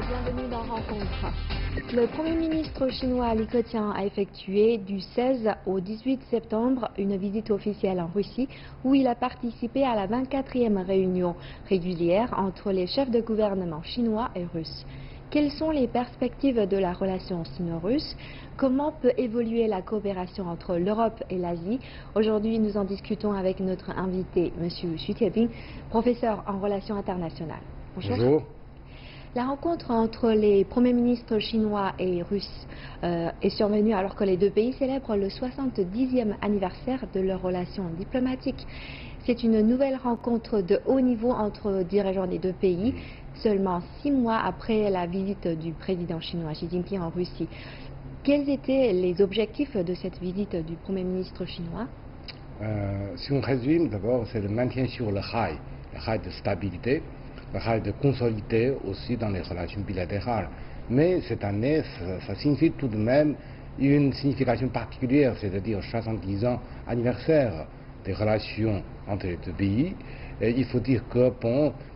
bienvenue dans Rencontre. Le Premier ministre chinois Li Keqiang a effectué du 16 au 18 septembre une visite officielle en Russie où il a participé à la 24e réunion régulière entre les chefs de gouvernement chinois et russes. Quelles sont les perspectives de la relation sino-russe? Comment peut évoluer la coopération entre l'Europe et l'Asie? Aujourd'hui, nous en discutons avec notre invité, M. Xu Tiebing, professeur en relations internationales. Bonjour. Bonjour. La rencontre entre les premiers ministres chinois et russes est survenue alors que les deux pays célèbrent le 70e anniversaire de leurs relations diplomatiques. C'est une nouvelle rencontre de haut niveau entre dirigeants des deux pays, seulement 6 mois après la visite du président chinois Xi Jinping en Russie. Quels étaient les objectifs de cette visite du Premier ministre chinois? Si on résume, d'abord, c'est le maintien sur le rail de stabilité, le rail de consolidité aussi dans les relations bilatérales. Mais cette année, ça signifie tout de même une signification particulière, c'est-à-dire 70 ans anniversaire des relations entre les deux pays. Et il faut dire que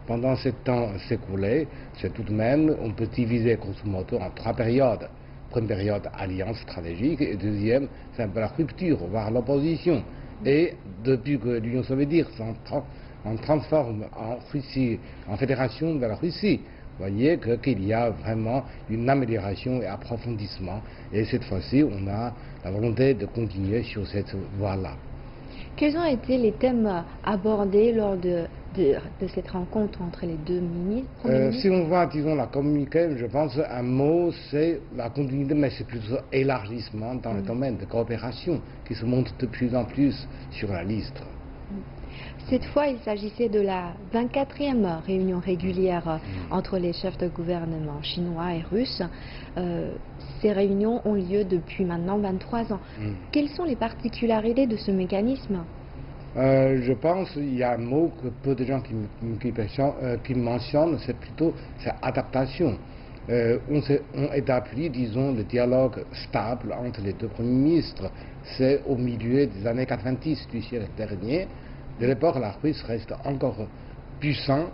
pendant ce temps s'écoulé, c'est tout de même, on peut diviser grosso modo en 3 périodes. Première période, alliance stratégique, et deuxième, c'est un peu la rupture, voire l'opposition. Et depuis que l'Union soviétique on transforme en Russie, en fédération de la Russie, vous voyez qu'il y a vraiment une amélioration et approfondissement. Et cette fois-ci, on a la volonté de continuer sur cette voie-là. Quels ont été les thèmes abordés lors de cette rencontre entre les deux ministres? Si on voit, disons, la communiqué, je pense un mot, c'est la continuité, mais c'est plutôt élargissement dans le domaine de coopération qui se monte de plus en plus sur la liste. Cette fois, il s'agissait de la 24e réunion régulière entre les chefs de gouvernement chinois et russes. Ces réunions ont lieu depuis maintenant 23 ans. Quelles sont les particularités de ce mécanisme? Je pense qu'il y a un mot que peu de gens qui mentionnent, c'est plutôt adaptation. On établit, disons, le dialogue stable entre les deux premiers ministres. C'est au milieu des années 90 du siècle dernier. De l'époque, la Russie reste encore puissante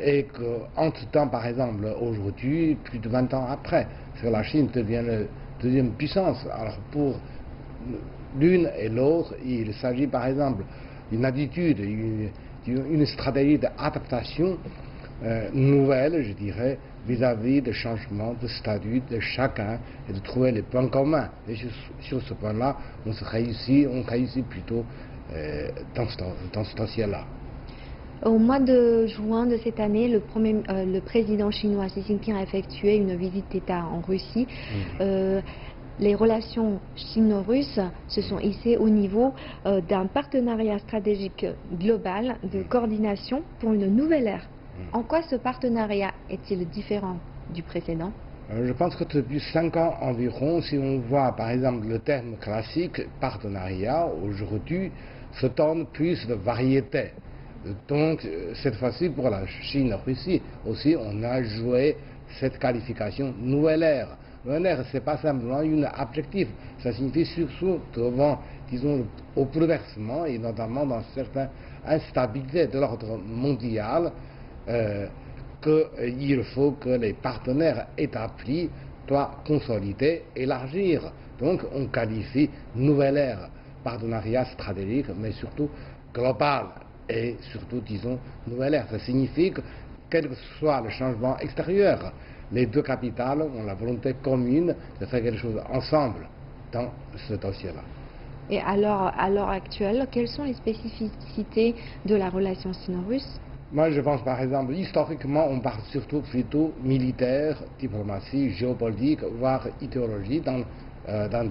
et qu'entre-temps, par exemple, aujourd'hui, plus de 20 ans après, la Chine devient la deuxième puissance. Alors pour l'une et l'autre, il s'agit par exemple d'une attitude, une stratégie d'adaptation nouvelle, je dirais, vis-à-vis des changements de statut de chacun et de trouver les points communs. Et sur ce point-là, on réussit plutôt dans ce dossier-là. Au mois de juin de cette année, le président chinois Xi Jinping a effectué une visite d'État en Russie. Les relations sino-russes se sont hissées au niveau d'un partenariat stratégique global de coordination pour une nouvelle ère. En quoi ce partenariat est-il différent du précédent? Je pense que depuis 5 ans environ, si on voit par exemple le terme classique partenariat, aujourd'hui se donne plus de variété. Donc cette fois-ci pour la Chine-Russie aussi, on a joué cette qualification nouvelle ère. Nouvelle ère, ce n'est pas simplement un objectif, ça signifie surtout devant, disons, au bouleversement et notamment dans certaines instabilités de l'ordre mondial, qu'il faut que les partenaires établis doivent consolider, élargir. Donc on qualifie nouvelle ère, partenariat stratégique, mais surtout global et surtout, disons, nouvelle ère. Ça signifie que quel que soit le changement extérieur, les deux capitales ont la volonté commune de faire quelque chose ensemble dans ce dossier-là. Et alors, à l'heure actuelle, quelles sont les spécificités de la relation sino-russe? Moi, je pense par exemple, historiquement, on parle surtout plutôt militaire, diplomatie, géopolitique, voire idéologie dans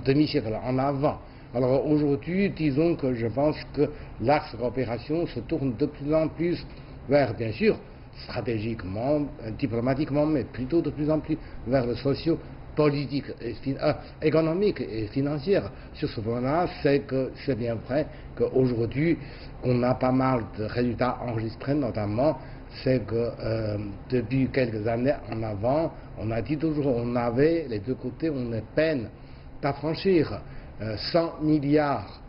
demi-siècle en avant. Alors aujourd'hui, disons que je pense que l'axe de coopération se tourne de plus en plus vers, bien sûr, stratégiquement, diplomatiquement, mais plutôt de plus en plus vers le socio-politique, économique et financier. Sur ce point-là, c'est bien vrai qu'aujourd'hui, on a pas mal de résultats enregistrés, notamment, c'est que depuis quelques années en avant, on a dit toujours, on avait les deux côtés, on est peine d'affranchir 100 milliards,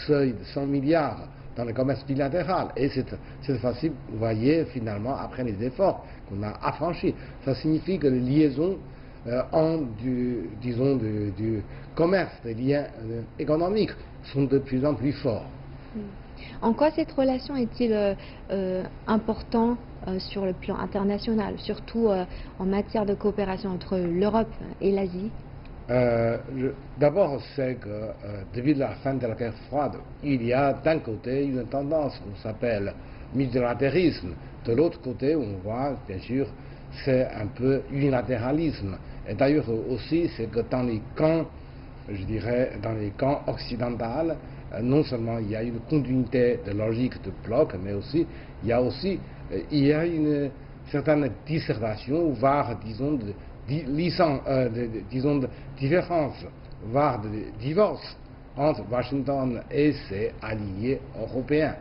seuil de 100 milliards dans le commerce bilatéral. Et cette fois-ci, vous voyez, finalement, après les efforts qu'on a affranchis, ça signifie que les liaisons du commerce, des liens économiques sont de plus en plus forts. En quoi cette relation est-il important sur le plan international, surtout en matière de coopération entre l'Europe et l'Asie? D'abord, c'est que depuis la fin de la guerre froide, il y a d'un côté une tendance qu'on s'appelle multilatéralisme, de l'autre côté, on voit, bien sûr, c'est un peu unilatéralisme. Et d'ailleurs aussi, c'est que dans les camps, je dirais, dans les camps occidentaux, non seulement il y a une continuité de logique de bloc, mais aussi il y a une certaine dissertation, voire disons de différence, voire de divorce entre Washington et ses alliés européens.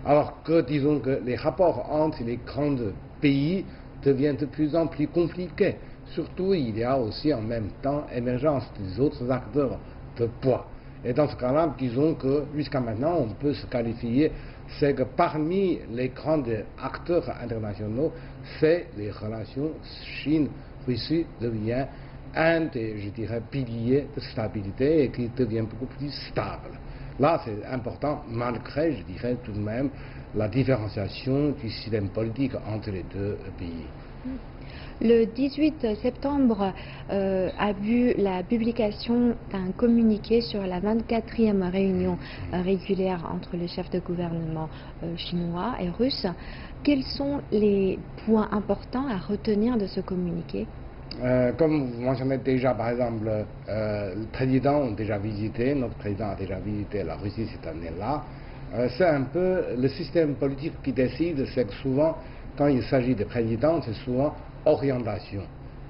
Alors que disons que les rapports entre les grands pays deviennent de plus en plus compliqués. Surtout, il y a aussi en même temps émergence des autres acteurs de poids. Et dans ce cas-là, disons que jusqu'à maintenant, on peut se qualifier, c'est que parmi les grands acteurs internationaux, c'est les relations Chine-Russie devient un des, je dirais, piliers de stabilité et qui devient beaucoup plus stable. Là, c'est important, malgré, je dirais, tout de même, la différenciation du système politique entre les deux pays. Le 18 septembre a vu la publication d'un communiqué sur la 24e réunion régulière entre les chefs de gouvernement chinois et russes. Quels sont les points importants à retenir de ce communiqué? Comme vous mentionnez déjà, par exemple, le président a déjà visité, notre président a déjà visité la Russie cette année-là. C'est un peu le système politique qui décide, c'est que souvent, quand il s'agit de président, c'est souvent orientation,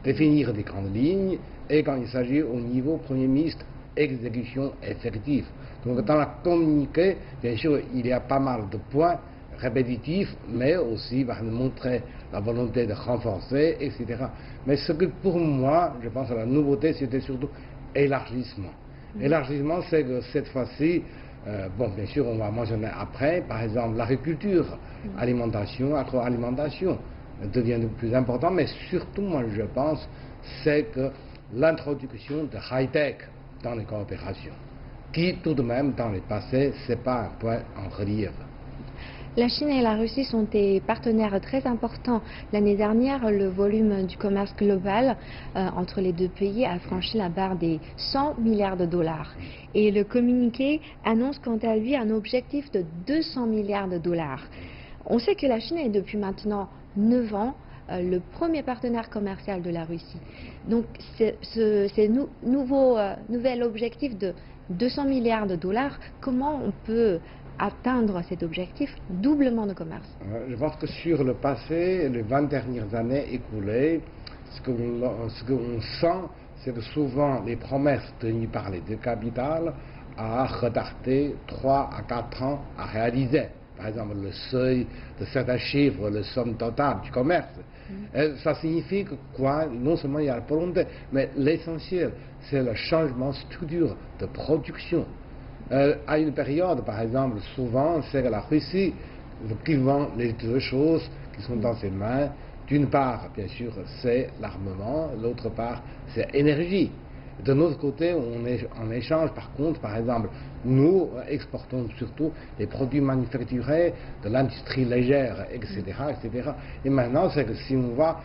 définir des grandes lignes, et quand il s'agit au niveau Premier ministre, exécution effective. Donc dans la communiqué, bien sûr, il y a pas mal de points répétitifs, mais aussi va montrer la volonté de renforcer, etc. Mais ce que pour moi, je pense à la nouveauté, c'était surtout élargissement. Élargissement, c'est que cette fois-ci, bon, bien sûr, on va mentionner après, par exemple, l'agriculture, alimentation, agroalimentation devient de plus important, mais surtout, moi, je pense, c'est que l'introduction de high-tech dans les coopérations, qui, tout de même, dans le passé, c'est pas un point en relief. La Chine et la Russie sont des partenaires très importants. L'année dernière, le volume du commerce global entre les deux pays a franchi la barre des 100 milliards de dollars. Et le communiqué annonce quant à lui un objectif de 200 milliards de dollars. On sait que la Chine est depuis maintenant 9 ans le premier partenaire commercial de la Russie. Donc ce nouvel objectif de 200 milliards de dollars, comment on peut atteindre cet objectif doublement de commerce? Je pense que sur le passé, les 20 dernières années écoulées, ce qu'on sent, c'est que souvent les promesses tenues par les deux capitales a retardé 3 à 4 ans à réaliser. Par exemple, le seuil de certains chiffres, la somme totale du commerce. Ça signifie que quoi? Non seulement il y a la volonté, mais l'essentiel, c'est le changement de structure de production. À une période, par exemple, souvent, c'est la Russie qui vend les deux choses qui sont dans ses mains. D'une part, bien sûr, c'est l'armement, l'autre part, c'est l'énergie. De notre côté, on échange, par contre, par exemple, nous exportons surtout les produits manufacturés de l'industrie légère, etc., etc. Et maintenant, c'est que si on va,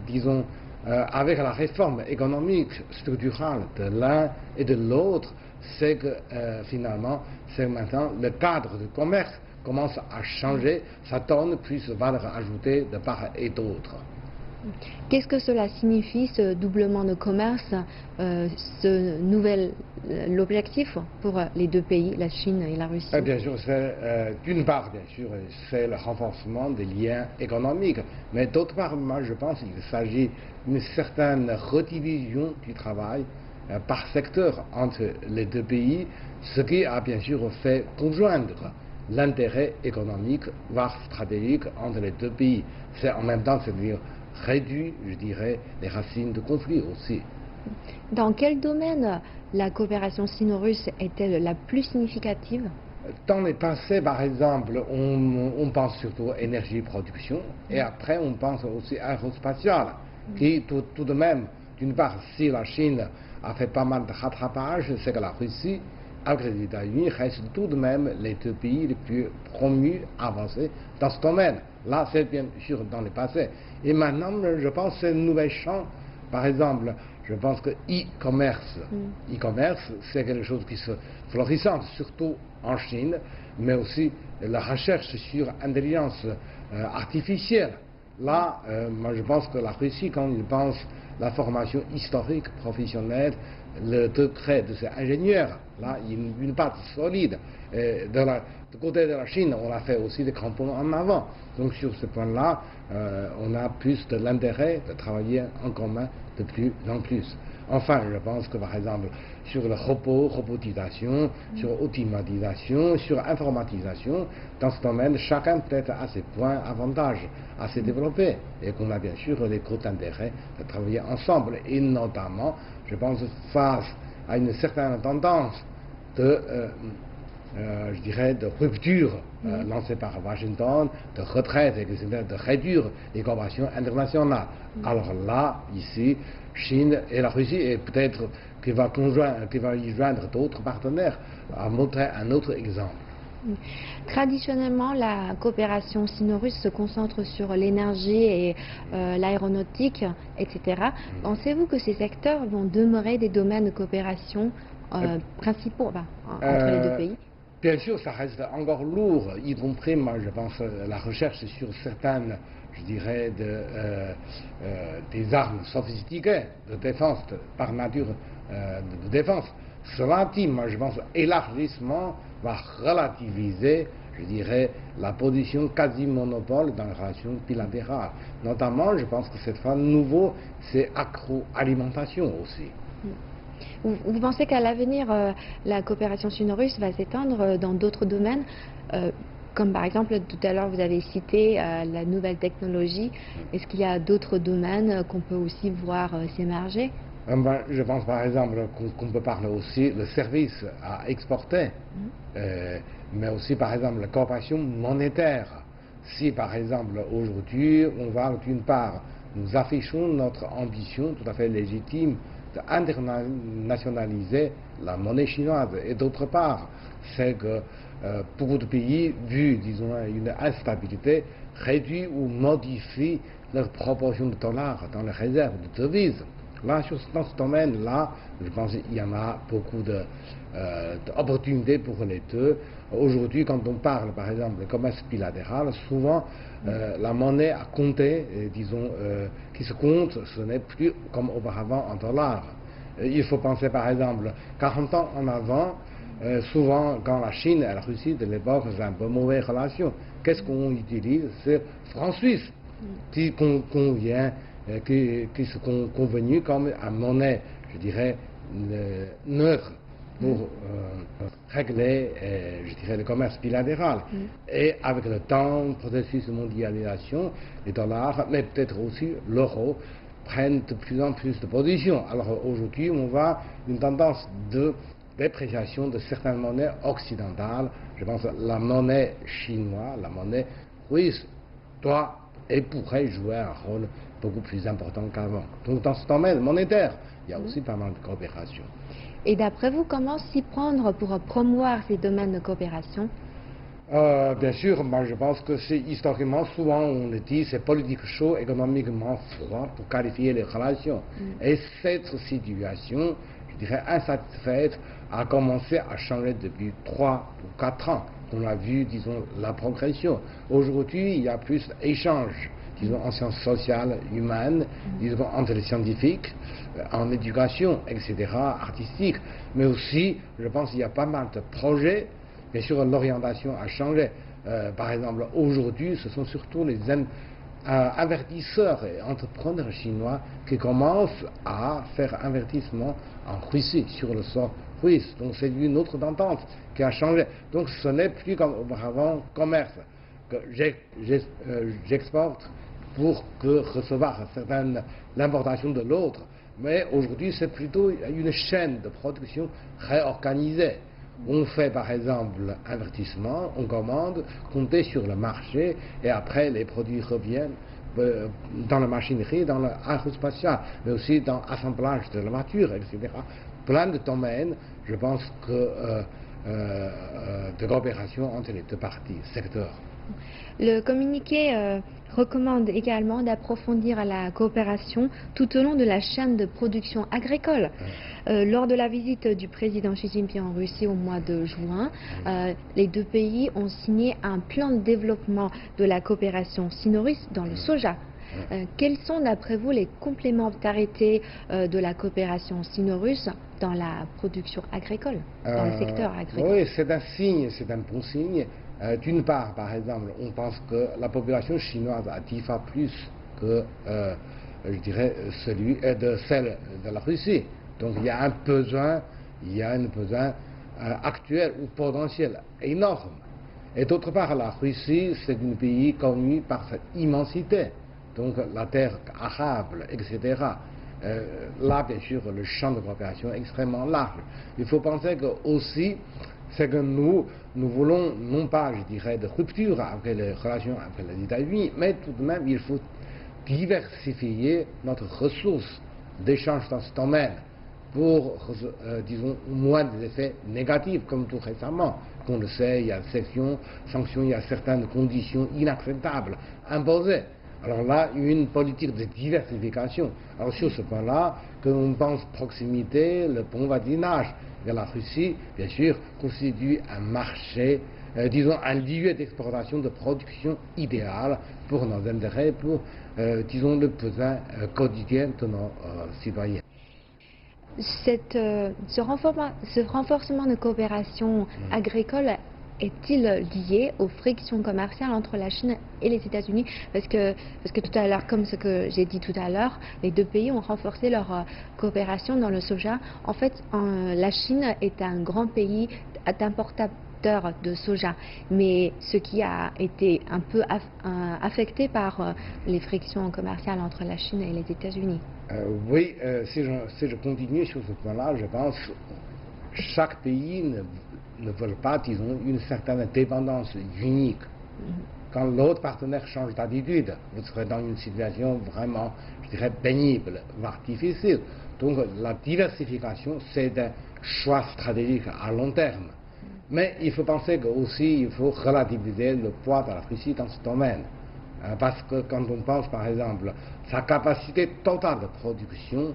disons, avec la réforme économique structurelle de l'un et de l'autre, c'est que finalement, c'est maintenant le cadre du commerce commence à changer, ça donne plus de valeur ajoutée de part et d'autre. Qu'est-ce que cela signifie, ce doublement de commerce, l'objectif pour les deux pays, la Chine et la Russie? Bien sûr, d'une part, bien sûr, c'est le renforcement des liens économiques, mais d'autre part, moi, je pense qu'il s'agit d'une certaine redivision du travail par secteur entre les deux pays, ce qui a bien sûr fait conjoindre l'intérêt économique, voire stratégique entre les deux pays. C'est en même temps, c'est-à-dire réduit, je dirais, les racines de conflit aussi. Dans quel domaine la coopération sino-russe est-elle la plus significative? Dans le passé, par exemple, on pense surtout à énergie production, et après on pense aussi à aérospatial, qui tout de même, d'une part, si la Chine a fait pas mal de rattrapage, c'est que la Russie, avec les États-Unis, reste tout de même les deux pays les plus promus, avancés dans ce domaine. Là, c'est bien sûr dans le passé. Et maintenant, je pense que c'est un nouvel champ. Par exemple, je pense que e-commerce, c'est quelque chose qui se florissant, surtout en Chine, mais aussi la recherche sur intelligence artificielle. Là, moi je pense que la Russie, quand il pense la formation historique, professionnelle, le degré de ces ingénieurs, là, il y a une partie solide. Du côté de la Chine, on a fait aussi des grands ponts en avant. Donc sur ce point-là, on a plus de l'intérêt de travailler en commun de plus en plus. Enfin, je pense que par exemple, sur le robotisation, sur automatisation, sur informatisation, dans ce domaine, chacun peut-être a ses points avantages à se développer et qu'on a bien sûr les gros intérêts de travailler ensemble. Et notamment, je pense, face à une certaine tendance de je dirais, de rupture lancée par Washington, de retraite, etc., de réduire les coopérations internationales. Alors là, ici, Chine et la Russie, et peut-être qu'il va y joindre d'autres partenaires, à montrer un autre exemple. Traditionnellement, la coopération sino-russe se concentre sur l'énergie et l'aéronautique, etc. Pensez-vous que ces secteurs vont demeurer des domaines de coopération principaux entre les deux pays? Bien sûr, ça reste encore lourd, y compris, moi, je pense, la recherche sur certaines, je dirais, des armes sophistiquées de défense, par nature de défense. Cela dit, moi, je pense, l'élargissement va relativiser, je dirais, la position quasi-monopole dans les relations bilatérales. Notamment, je pense que cette fois, nouveau, c'est agroalimentation aussi. Vous pensez qu'à l'avenir, la coopération sino-russe va s'étendre dans d'autres domaines, comme par exemple, tout à l'heure vous avez cité la nouvelle technologie. Est-ce qu'il y a d'autres domaines qu'on peut aussi voir s'émerger? Je pense par exemple qu'on peut parler aussi de services à exporter, mais aussi par exemple la coopération monétaire. Si par exemple aujourd'hui on va d'une part, nous affichons notre ambition tout à fait légitime d'internationaliser la monnaie chinoise. Et d'autre part, c'est que beaucoup de pays, vu, disons, une instabilité, réduisent ou modifient leur proportion de dollars dans les réserves de devises. Là, dans ce domaine-là, je pense qu'il y en a beaucoup d'opportunités pour les deux. Aujourd'hui, quand on parle, par exemple, de commerce bilatéral, souvent, la monnaie à compter, disons, qui se compte, ce n'est plus comme auparavant en dollars. Il faut penser, par exemple, 40 ans en avant, souvent, quand la Chine et la Russie de l'époque ont un peu mauvaise relation, qu'est-ce qu'on utilise? C'est franc suisse, qui convient, qui sont convenus comme une monnaie, je dirais, neutre pour régler, je dirais, le commerce bilatéral. Et avec le temps, le processus de mondialisation, les dollars, mais peut-être aussi l'euro, prennent de plus en plus de position. Alors aujourd'hui, on voit une tendance de dépréciation de certaines monnaies occidentales. Je pense que la monnaie chinoise, la monnaie russe, doit et pourrait jouer un rôle beaucoup plus important qu'avant. Donc dans ce domaine monétaire, il y a aussi pas mal de coopération. Et d'après vous, comment s'y prendre pour promouvoir ces domaines de coopération? Bien sûr, moi je pense que c'est historiquement, souvent on le dit, c'est politique chaud, économiquement froid pour qualifier les relations. Et cette situation, je dirais insatisfaite, a commencé à changer depuis 3 ou 4 ans. On a vu, disons, la progression. Aujourd'hui, il y a plus d'échanges, disons, en sciences sociales, humaines, disons, entre les scientifiques, en éducation, etc., artistique. Mais aussi, je pense qu'il y a pas mal de projets. Bien sûr, l'orientation a changé. Par exemple, aujourd'hui, ce sont surtout les investisseurs et entrepreneurs chinois qui commencent à faire investissement en Russie, sur le sol russe. Donc c'est une autre tendance qui a changé. Donc ce n'est plus comme auparavant commerce, que j'exporte pour que recevoir l'importation de l'autre. Mais aujourd'hui, c'est plutôt une chaîne de production réorganisée. On fait par exemple investissement, on commande, compter sur le marché et après les produits reviennent dans la machinerie, dans l'aérospatial, mais aussi dans l'assemblage de la voiture, etc. Plein de domaines, je pense que de coopération entre les deux parties, secteurs. Le communiqué recommande également d'approfondir la coopération tout au long de la chaîne de production agricole. Lors de la visite du président Xi Jinping en Russie au mois de juin, les deux pays ont signé un plan de développement de la coopération sino-russe dans le soja. Quelles sont d'après vous les complémentarités de la coopération sino-russe dans la production agricole, dans le secteur agricole? Oui, c'est un signe, c'est un bon signe. D'une part, par exemple, on pense que la population chinoise a 10 fois plus que, je dirais, celle de la Russie. Donc il y a un besoin, actuel ou potentiel énorme. Et d'autre part, la Russie, c'est un pays connu par sa immensité. Donc la terre arable, etc. Là, bien sûr, le champ de coopération est extrêmement large. Il faut penser que aussi, c'est que nous voulons non pas, je dirais, de rupture avec les relations avec les États-Unis, mais tout de même, il faut diversifier notre ressource d'échange dans ce domaine pour, disons, moins des effets négatifs, comme tout récemment. Qu'on le sait, il y a sanctions, il y a certaines conditions inacceptables imposées. Alors là, une politique de diversification. Alors sur ce point-là, que l'on pense proximité, le bon voisinage de la Russie, bien sûr, constitue un marché, disons un lieu d'exportation de production idéal pour nos intérêts, pour, disons, le besoin quotidien de nos citoyens. Ce renforcement de coopération agricole est-il lié aux frictions commerciales entre la Chine et les États-Unis? Parce que tout à l'heure, comme ce que j'ai dit tout à l'heure, les deux pays ont renforcé leur coopération dans le soja. En fait, la Chine est un grand pays d'importateur de soja, mais ce qui a été un peu affecté par les frictions commerciales entre la Chine et les États-Unis. Oui, si je continue sur ce point-là, je pense que chaque pays ne veut pas, disons, une certaine dépendance unique. Quand l'autre partenaire change d'attitude, vous serez dans une situation vraiment, je dirais, pénible, voire difficile. Donc la diversification, c'est un choix stratégique à long terme. Mais il faut penser qu'aussi, il faut relativiser le poids de la Russie dans ce domaine. Parce que quand on pense, par exemple, sa capacité totale de production,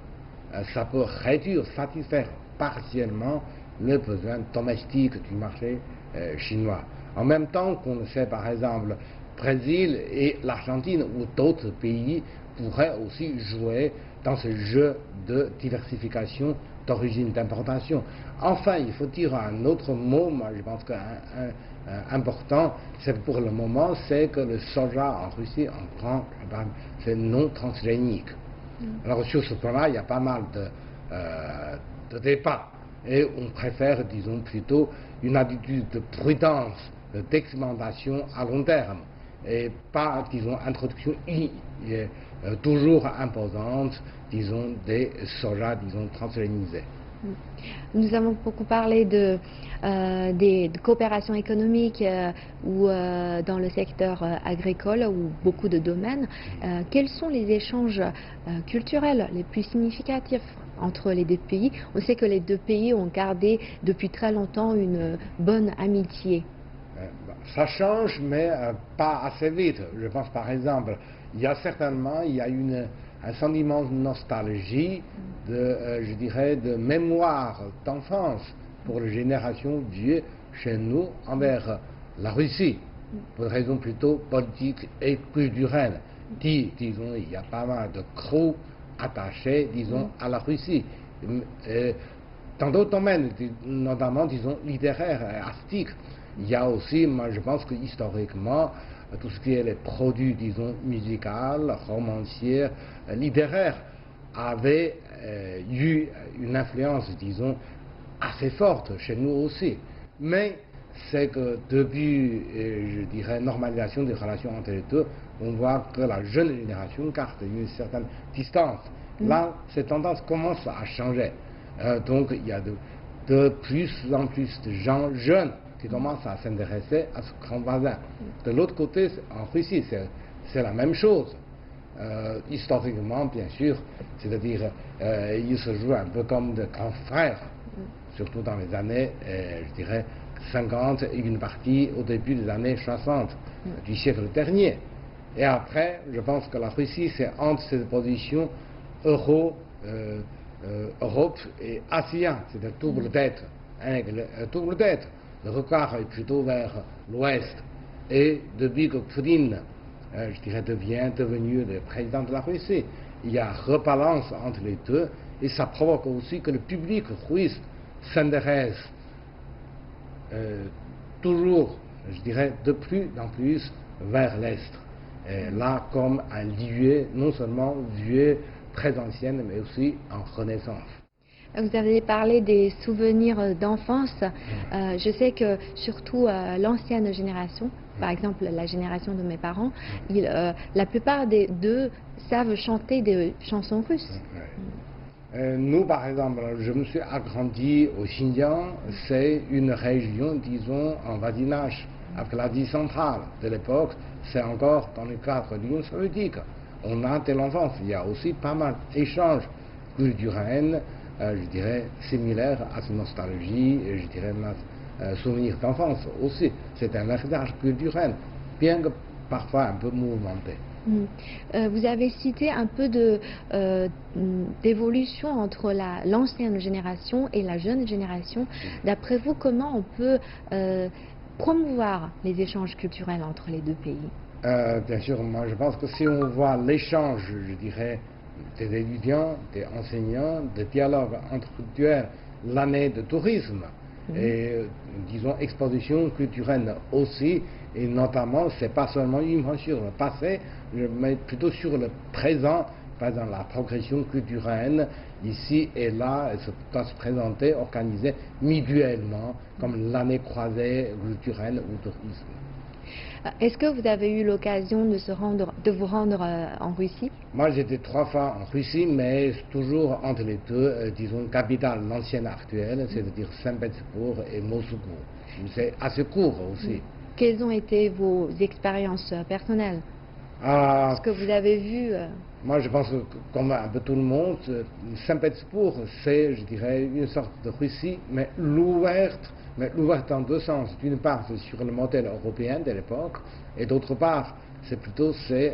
ça peut réduire, satisfaire partiellement les besoins domestiques du marché chinois. En même temps qu'on le sait, par exemple, Brésil et l'Argentine ou d'autres pays pourraient aussi jouer dans ce jeu de diversification d'origine d'importation. Enfin, il faut dire un autre mot, moi je pense important, c'est que pour le moment, c'est que le soja en Russie, en grand, c'est non transgénique. Alors sur ce point-là, il y a pas mal de débats. Et on préfère, disons, plutôt une attitude de prudence, d'expérimentation à long terme, et pas, disons, introduction toujours imposante, disons, des sojas, disons, transgénisés. Nous avons beaucoup parlé de coopération économique ou dans le secteur agricole ou beaucoup de domaines. Quels sont les échanges culturels les plus significatifs entre les deux pays? On sait que les deux pays ont gardé depuis très longtemps une bonne amitié. Ça change, mais pas assez vite. Je pense par exemple, il y a un sentiment de nostalgie, je dirais, de mémoire d'enfance pour les générations vieux chez nous envers la Russie, pour des raisons plutôt politiques et culturelles. Disons, il y a pas mal de crocs attachés, disons, à la Russie. Dans d'autres domaines, notamment, disons, littéraires et artistiques, il y a aussi, moi je pense que historiquement, tout ce qui est les produits, disons, musicaux, romanciers, littéraires, avaient eu une influence, disons, assez forte chez nous aussi. Mais c'est que depuis, je dirais, normalisation des relations entre les deux, on voit que la jeune génération garde une certaine distance. Là, cette tendance commence à changer. Donc il y a de plus en plus de gens jeunes qui commencent à s'intéresser à ce grand voisin. De l'autre côté, en Russie, c'est la même chose. Historiquement, bien sûr, c'est-à-dire ils se jouent un peu comme de grands frères, surtout dans les années, je dirais, 50 et une partie au début des années 60 du siècle dernier. Et après, je pense que la Russie, c'est entre cette position Europe et ASEAN, c'est un double tête. Double tête. Le regard est plutôt vers l'Ouest. Et depuis que Poutine, je dirais, devenu le président de la Russie, il y a rebalance entre les deux, et ça provoque aussi que le public russe s'intéresse toujours, je dirais, de plus en plus vers l'Est. Là, comme un lieu, non seulement vieux, très ancienne, mais aussi en renaissance. Vous avez parlé des souvenirs d'enfance. Je sais que surtout l'ancienne génération, par exemple la génération de mes parents, la plupart d'eux savent chanter des chansons russes. Nous, par exemple, je me suis agrandi au Xinjiang, c'est une région, disons, en voisinage avec l'Asie centrale de l'époque, c'est encore dans le cadre de l'Union soviétique. On a de l'enfance, il y a aussi pas mal d'échanges culturels, je dirais, similaires à cette nostalgie, je dirais, souvenirs d'enfance aussi. C'est un héritage culturel, bien que parfois un peu mouvementé. Vous avez cité un peu d'évolution entre l'ancienne génération et la jeune génération. D'après vous, comment on peut promouvoir les échanges culturels entre les deux pays? Bien sûr, moi je pense que si on voit l'échange, je dirais, des étudiants, des enseignants, des dialogues interculturels, l'année de tourisme, et disons exposition culturelle aussi, et notamment, c'est pas seulement uniquement sur le passé, mais plutôt sur le présent, par exemple la progression culturelle, ici et là, elle doit se présenter, organisée mutuellement, comme l'année croisée culturelle ou tourisme. Est-ce que vous avez eu l'occasion de vous rendre en Russie? Moi, j'étais 3 fois en Russie, mais toujours entre les deux, disons, capitales, l'ancienne actuelle, c'est-à-dire Saint-Pétersbourg et Moscou. C'est assez court aussi. Quelles ont été vos expériences personnelles? Ce que vous avez vu? Moi, je pense que, comme un peu tout le monde, Saint-Pétersbourg, c'est, je dirais, une sorte de Russie, mais l'ouverte en deux sens. D'une part, c'est sur le modèle européen de l'époque, et d'autre part, c'est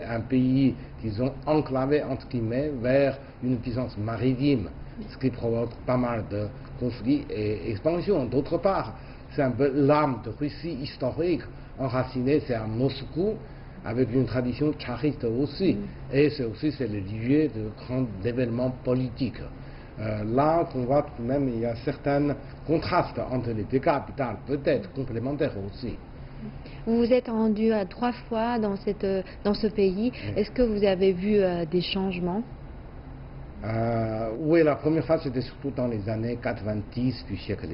un pays, disons, enclavé, entre guillemets, vers une puissance maritime, ce qui provoque pas mal de conflits et expansions. D'autre part, c'est un peu l'âme de Russie historique, enracinée, c'est à Moscou, avec une tradition tsariste aussi, et c'est le lieu de grands événements politiques. Là, on voit tout de même il y a certains contrastes entre les deux capitales, peut-être complémentaires aussi. Vous vous êtes rendu 3 fois dans ce pays. Est-ce que vous avez vu des changements? Oui, la première fois, c'était surtout dans les années 90 du siècle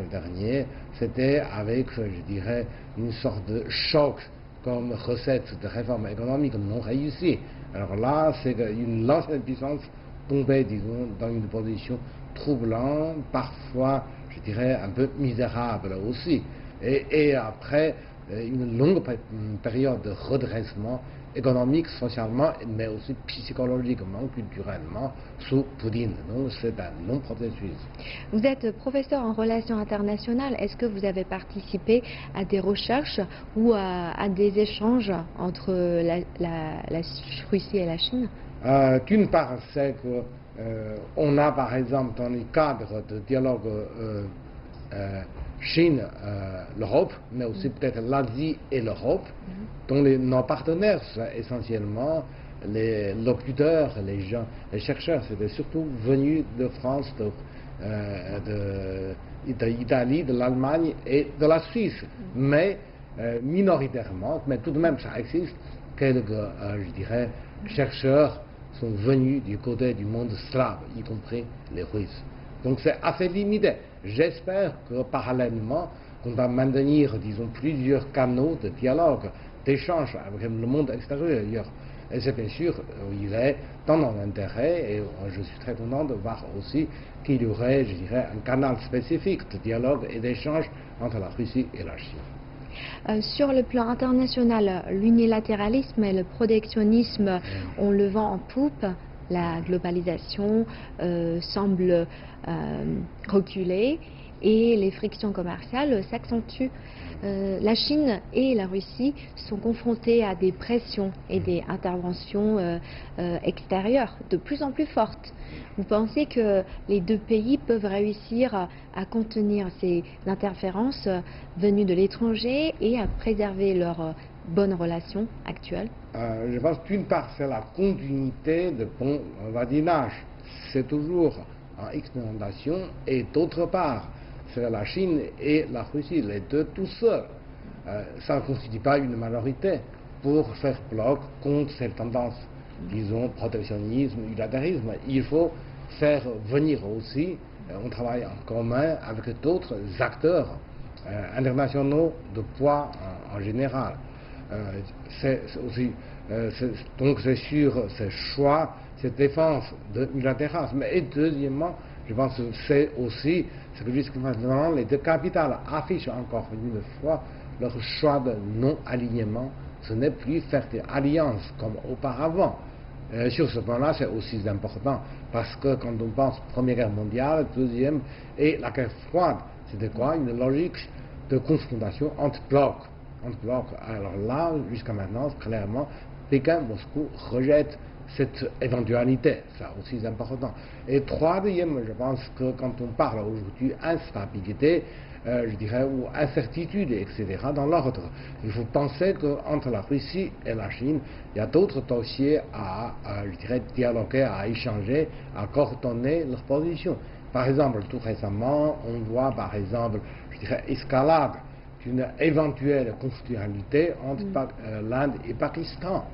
dernier. C'était avec, je dirais, une sorte de choc comme recette de réforme économique non réussie. Alors là, c'est l'ancienne puissance tombait, disons, dans une position troublante, parfois, je dirais, un peu misérable aussi. Et après, une longue période de redressement économique, socialement, mais aussi psychologiquement, culturellement, sous Poutine. Donc c'est un long processus. Vous êtes professeur en relations internationales. Est-ce que vous avez participé à des recherches ou à des échanges entre la Russie et la Chine? D'une part, c'est qu'on a par exemple dans le cadre de dialogue Chine-l'Europe, mais aussi peut-être l'Asie et l'Europe, dont nos partenaires sont essentiellement les locuteurs, les chercheurs, c'était surtout venus de France, d'Italie, de l'Allemagne et de la Suisse, mais minoritairement, mais tout de même ça existe, quelques, je dirais, chercheurs sont venus du côté du monde slave, y compris les Russes. Donc c'est assez limité. J'espère que parallèlement, on va maintenir, disons, plusieurs canaux de dialogue, d'échange avec le monde extérieur. Et c'est bien sûr, il est dans notre intérêt, et je suis très content de voir aussi qu'il y aurait, je dirais, un canal spécifique de dialogue et d'échange entre la Russie et la Chine. Sur le plan international, l'unilatéralisme et le protectionnisme ont le vent en poupe. La globalisation semble reculer et les frictions commerciales s'accentuent. La Chine et la Russie sont confrontées à des pressions et des interventions extérieures de plus en plus fortes. Vous pensez que les deux pays peuvent réussir à contenir ces interférences venues de l'étranger et à préserver leurs bonnes relations actuelles? Je pense d'une part c'est la continuité de bon voisinage, c'est toujours en expérimentation, et d'autre part c'est la Chine et la Russie, les deux tout seuls. Ça ne constitue pas une majorité pour faire bloc contre cette tendance, disons, protectionnisme, unilatérisme. Il faut faire venir aussi, on travaille en commun avec d'autres acteurs internationaux de poids en général. Donc c'est sur ce choix, cette défense de l'unilatéralisme. Et deuxièmement, je pense que c'est aussi ce que jusqu'à maintenant les deux capitales affichent encore une fois leur choix de non-alignement. Ce n'est plus faire des alliances comme auparavant. Sur ce point-là, c'est aussi important parce que quand on pense Première Guerre mondiale, Deuxième et la guerre froide, c'était quoi? Une logique de confrontation entre blocs. Alors là, jusqu'à maintenant, clairement, Pékin, Moscou rejette cette éventualité, ça aussi c'est important. Et troisième, je pense que quand on parle aujourd'hui d'instabilité, je dirais, ou incertitude, etc., dans l'ordre, il faut penser qu'entre la Russie et la Chine, il y a d'autres dossiers à je dirais, dialoguer, à échanger, à coordonner leurs positions. Par exemple, tout récemment, on voit par exemple, je dirais, escalade d'une éventuelle conflictualité entre l'Inde et Pakistan.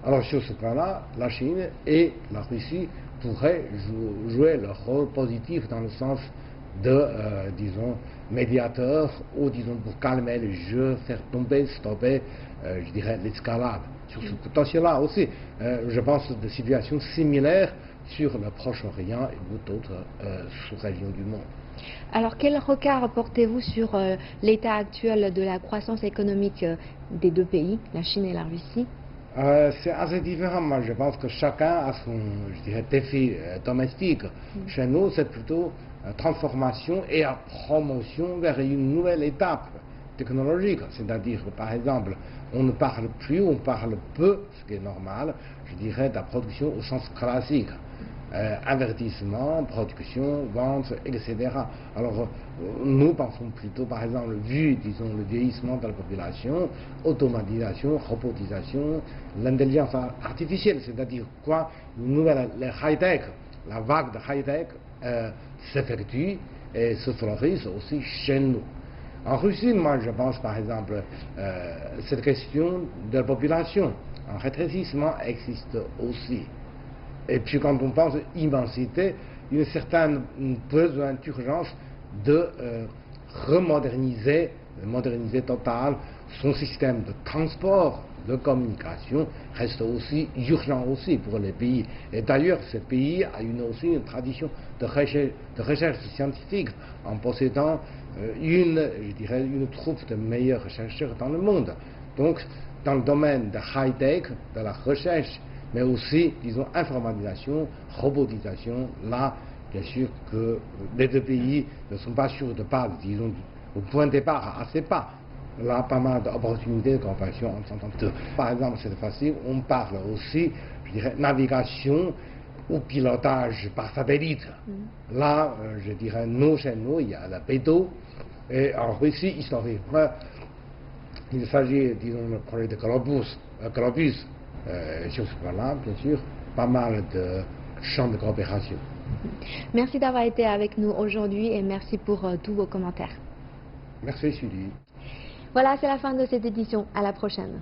Alors sur ce point-là, la Chine et la Russie pourraient jouer leur rôle positif dans le sens de, disons, médiateur ou, disons, pour calmer le jeu, faire tomber, stopper, je dirais, l'escalade. Sur ce potentiel-là aussi, je pense de situations similaires sur le Proche-Orient et d'autres sous-régions du monde. Alors, quel regard portez-vous sur l'état actuel de la croissance économique des deux pays, la Chine et la Russie? C'est assez différent. Moi, je pense que chacun a son, je dirais, défi domestique. Chez nous, c'est plutôt transformation et promotion vers une nouvelle étape technologique. C'est-à-dire que, par exemple, on ne parle plus, on parle peu, ce qui est normal, je dirais, de la production au sens classique. Investissement, production, vente, etc. Alors, nous pensons plutôt, par exemple, vu, disons, le vieillissement de la population, automatisation, robotisation, l'intelligence artificielle, c'est-à-dire quoi? Une nouvelle, les high-tech, la vague de high-tech s'effectue et se fleurissent aussi chez nous. En Russie, moi, je pense, par exemple, cette question de la population, un rétrécissement existe aussi. Et puis quand on pense immensité, il y a un certain besoin d'urgence de moderniser total son système de transport, de communication, reste aussi urgent aussi pour les pays. Et d'ailleurs, ce pays a aussi une tradition de recherche scientifique en possédant je dirais, une troupe de meilleurs chercheurs dans le monde. Donc, dans le domaine de high-tech, de la recherche, mais aussi, disons, informatisation, robotisation, là, bien sûr que les deux pays ne sont pas sûrs de pas, disons, au point de départ, assez pas. Là, pas mal d'opportunités de coopération entre deux. Par exemple, cette fois-ci, on parle aussi, je dirais, navigation ou pilotage par satellite. Là, je dirais, chez nous, il y a la Beidou, et en Russie, historiquement, il s'agit, disons, du projet de Globus. Sur ce point-là, bien sûr, pas mal de champs de coopération. Merci d'avoir été avec nous aujourd'hui et merci pour tous vos commentaires. Merci, Julie. Voilà, c'est la fin de cette édition. À la prochaine.